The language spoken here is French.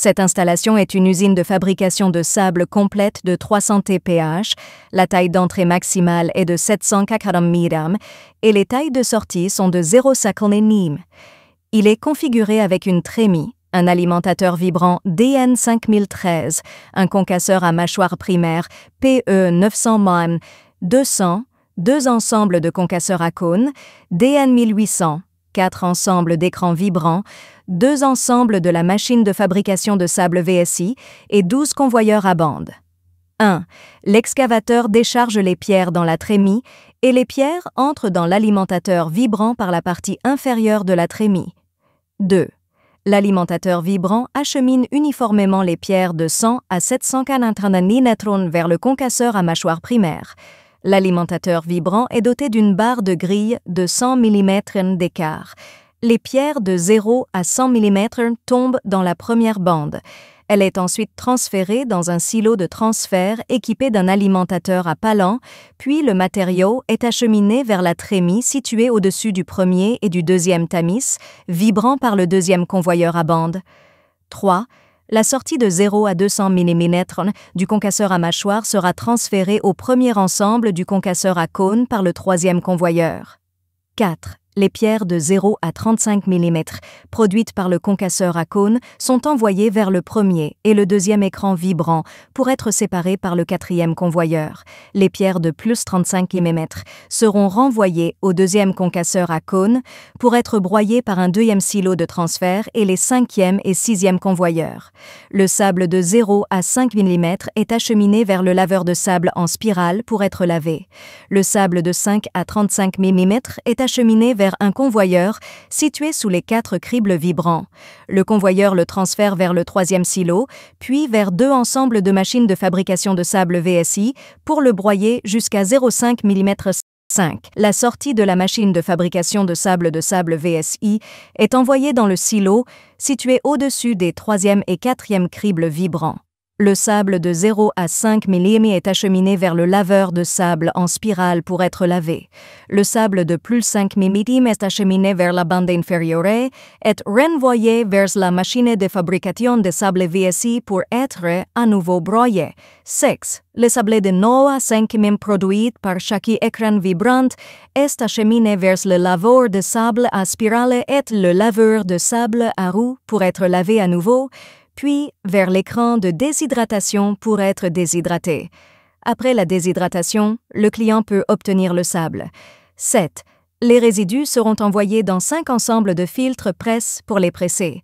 Cette installation est une usine de fabrication de sable complète de 300 TPH, la taille d'entrée maximale est de 740 mm et les tailles de sortie sont de 0,50 mm. Il est configuré avec une trémie, un alimentateur vibrant DN5013, un concasseur à mâchoire primaire PE900 MAM 200, deux ensembles de concasseurs à cône, DN1800, 4 ensembles d'écrans vibrants, 2 ensembles de la machine de fabrication de sable VSI et 12 convoyeurs à bande. 1. L'excavateur décharge les pierres dans la trémie et les pierres entrent dans l'alimentateur vibrant par la partie inférieure de la trémie. 2. L'alimentateur vibrant achemine uniformément les pierres de 100 à 740 nm vers le concasseur à mâchoire primaire. L'alimentateur vibrant est doté d'une barre de grille de 100 mm d'écart. Les pierres de 0 à 100 mm tombent dans la première bande. Elle est ensuite transférée dans un silo de transfert équipé d'un alimentateur à palans, puis le matériau est acheminé vers la trémie située au-dessus du premier et du deuxième tamis, vibrant par le deuxième convoyeur à bande. 3. La sortie de 0 à 200 mm du concasseur à mâchoire sera transférée au premier ensemble du concasseur à cône par le troisième convoyeur. 4. Les pierres de 0 à 35 mm produites par le concasseur à cône sont envoyées vers le premier et le deuxième écran vibrant pour être séparées par le quatrième convoyeur. Les pierres de plus 35 mm seront renvoyées au deuxième concasseur à cône pour être broyées par un deuxième silo de transfert et les cinquième et sixième convoyeurs. Le sable de 0 à 5 mm est acheminé vers le laveur de sable en spirale pour être lavé. Le sable de 5 à 35 mm est acheminé vers un convoyeur situé sous les 4 cribles vibrants. Le convoyeur le transfère vers le troisième silo, puis vers 2 ensembles de machines de fabrication de sable VSI pour le broyer jusqu'à 0,5 mm. 5. La sortie de la machine de fabrication de sable VSI est envoyée dans le silo situé au-dessus des 3e et 4e cribles vibrants. Le sable de 0 à 5 mm est acheminé vers le laveur de sable en spirale pour être lavé. Le sable de plus 5 mm est acheminé vers la bande inférieure et renvoyé vers la machine de fabrication de sable VSI pour être à nouveau broyé. 6. Le sable de 9 à 5 mm produit par chaque écran vibrant est acheminé vers le laveur de sable à spirale et le laveur de sable à roue pour être lavé à nouveau, puis vers l'écran de déshydratation pour être déshydraté. Après la déshydratation, le client peut obtenir le sable. 7. Les résidus seront envoyés dans 5 ensembles de filtres presse pour les presser.